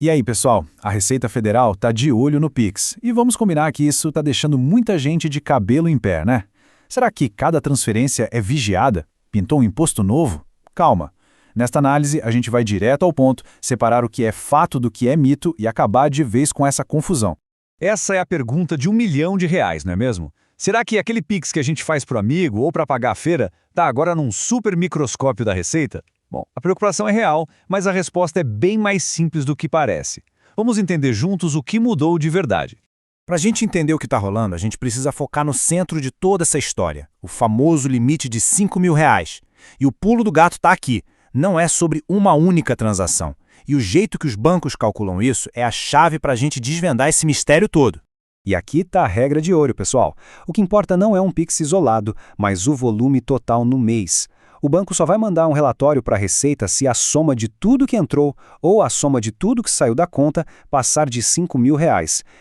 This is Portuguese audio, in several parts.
E aí, pessoal, a Receita Federal tá de olho no Pix. E vamos combinar que isso tá deixando muita gente de cabelo em pé, né? Será que cada transferência é vigiada? Pintou um imposto novo? Calma. Nesta análise, a gente vai direto ao ponto, separar o que é fato do que é mito e acabar de vez com essa confusão. Essa é a pergunta de R$ 1 milhão, não é mesmo? Será que aquele Pix que a gente faz para o amigo ou para pagar a feira está agora num super microscópio da Receita? Bom, a preocupação é real, mas a resposta é bem mais simples do que parece. Vamos entender juntos o que mudou de verdade. Para a gente entender o que está rolando, a gente precisa focar no centro de toda essa história, o famoso limite de R$ 5 mil. E o pulo do gato está aqui, não é sobre uma única transação. E o jeito que os bancos calculam isso é a chave para a gente desvendar esse mistério todo. E aqui está a regra de ouro, pessoal. O que importa não é um Pix isolado, mas o volume total no mês. O banco só vai mandar um relatório para a Receita se a soma de tudo que entrou ou a soma de tudo que saiu da conta passar de R$ 5 mil.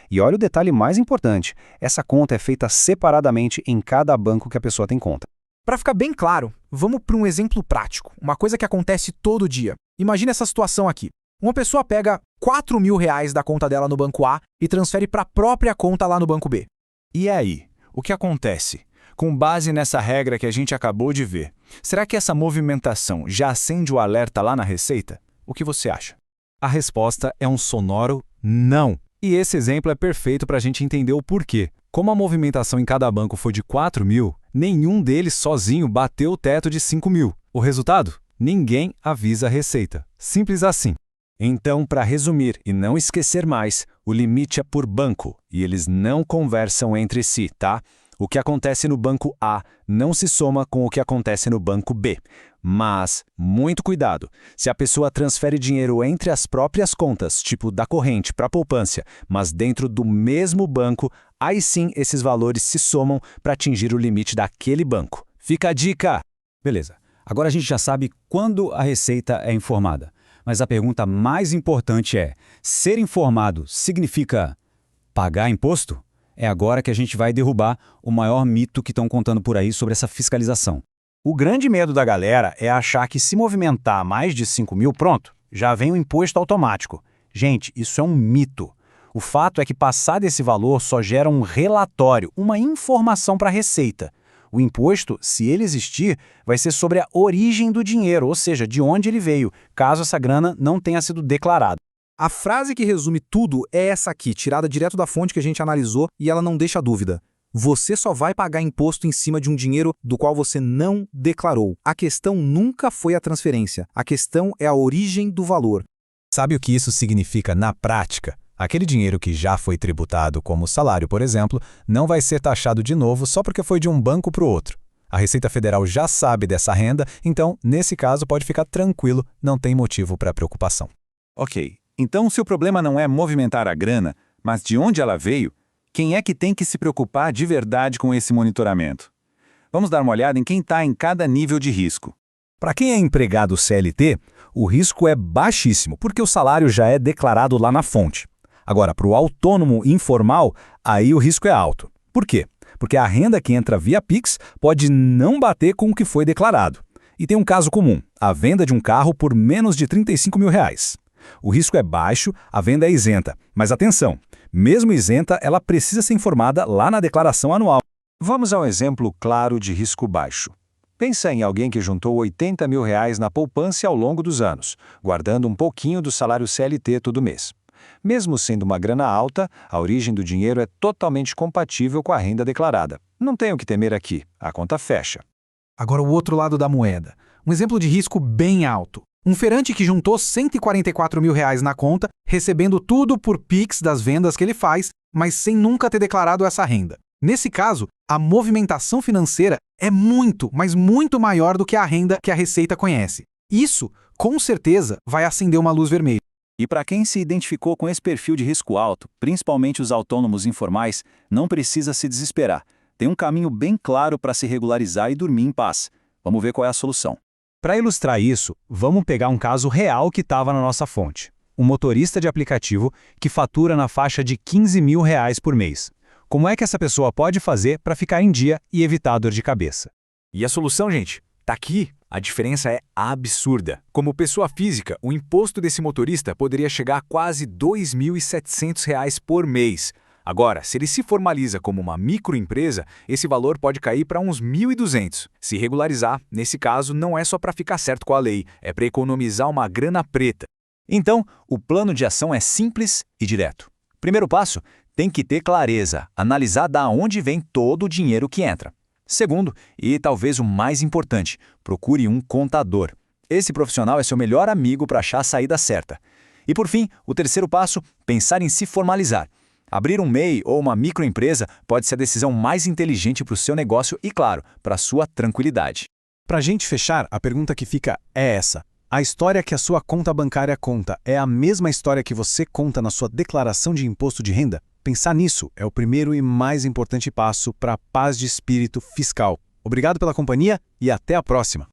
E olha o detalhe mais importante, essa conta é feita separadamente em cada banco que a pessoa tem conta. Para ficar bem claro, vamos para um exemplo prático, uma coisa que acontece todo dia. Imagine essa situação aqui. Uma pessoa pega R$ 4 mil da conta dela no banco A e transfere para a própria conta lá no banco B. E aí, o que acontece? Com base nessa regra que a gente acabou de ver, será que essa movimentação já acende o alerta lá na Receita? O que você acha? A resposta é um sonoro não. E esse exemplo é perfeito para a gente entender o porquê. Como a movimentação em cada banco foi de 4 mil, nenhum deles sozinho bateu o teto de 5 mil. O resultado? Ninguém avisa a Receita. Simples assim. Então, para resumir e não esquecer mais, o limite é por banco e eles não conversam entre si, tá? O que acontece no banco A não se soma com o que acontece no banco B. Mas, muito cuidado, se a pessoa transfere dinheiro entre as próprias contas, tipo da corrente para a poupança, mas dentro do mesmo banco, aí sim esses valores se somam para atingir o limite daquele banco. Fica a dica! Beleza, agora a gente já sabe quando a Receita é informada. Mas a pergunta mais importante é, ser informado significa pagar imposto? É agora que a gente vai derrubar o maior mito que estão contando por aí sobre essa fiscalização. O grande medo da galera é achar que se movimentar mais de 5 mil, pronto, já vem o imposto automático. Gente, isso é um mito. O fato é que passar desse valor só gera um relatório, uma informação para a Receita. O imposto, se ele existir, vai ser sobre a origem do dinheiro, ou seja, de onde ele veio, caso essa grana não tenha sido declarada. A frase que resume tudo é essa aqui, tirada direto da fonte que a gente analisou e ela não deixa dúvida. Você só vai pagar imposto em cima de um dinheiro do qual você não declarou. A questão nunca foi a transferência, a questão é a origem do valor. Sabe o que isso significa na prática? Aquele dinheiro que já foi tributado como salário, por exemplo, não vai ser taxado de novo só porque foi de um banco para o outro. A Receita Federal já sabe dessa renda, então, nesse caso, pode ficar tranquilo, não tem motivo para preocupação. Ok, então se o problema não é movimentar a grana, mas de onde ela veio, quem é que tem que se preocupar de verdade com esse monitoramento? Vamos dar uma olhada em quem está em cada nível de risco. Para quem é empregado CLT, o risco é baixíssimo, porque o salário já é declarado lá na fonte. Agora, para o autônomo informal, aí o risco é alto. Por quê? Porque a renda que entra via Pix pode não bater com o que foi declarado. E tem um caso comum, a venda de um carro por menos de R$ 35 mil. O risco é baixo, a venda é isenta. Mas atenção, mesmo isenta, ela precisa ser informada lá na declaração anual. Vamos ao exemplo claro de risco baixo. Pensa em alguém que juntou R$ 80 mil na poupança ao longo dos anos, guardando um pouquinho do salário CLT todo mês. Mesmo sendo uma grana alta, a origem do dinheiro é totalmente compatível com a renda declarada. Não tem o que temer aqui, a conta fecha. Agora o outro lado da moeda. Um exemplo de risco bem alto. Um feirante que juntou R$ 144 mil na conta, recebendo tudo por Pix das vendas que ele faz, mas sem nunca ter declarado essa renda. Nesse caso, a movimentação financeira é muito, mas muito maior do que a renda que a Receita conhece. Isso, com certeza, vai acender uma luz vermelha. E para quem se identificou com esse perfil de risco alto, principalmente os autônomos informais, não precisa se desesperar. Tem um caminho bem claro para se regularizar e dormir em paz. Vamos ver qual é a solução. Para ilustrar isso, vamos pegar um caso real que estava na nossa fonte. Um motorista de aplicativo que fatura na faixa de R$ 15 mil por mês. Como é que essa pessoa pode fazer para ficar em dia e evitar dor de cabeça? E a solução, gente? Tá aqui. A diferença é absurda. Como pessoa física, o imposto desse motorista poderia chegar a quase R$ 2.700 por mês. Agora, se ele se formaliza como uma microempresa, esse valor pode cair para uns 1.200. Se regularizar, nesse caso, não é só para ficar certo com a lei, é para economizar uma grana preta. Então, o plano de ação é simples e direto. Primeiro passo, tem que ter clareza, analisar de onde vem todo o dinheiro que entra. Segundo, e talvez o mais importante, procure um contador. Esse profissional é seu melhor amigo para achar a saída certa. E por fim, o terceiro passo, pensar em se formalizar. Abrir um MEI ou uma microempresa pode ser a decisão mais inteligente para o seu negócio e, claro, para a sua tranquilidade. Para a gente fechar, a pergunta que fica é essa. A história que a sua conta bancária conta é a mesma história que você conta na sua declaração de imposto de renda? Pensar nisso é o primeiro e mais importante passo para a paz de espírito fiscal. Obrigado pela companhia e até a próxima!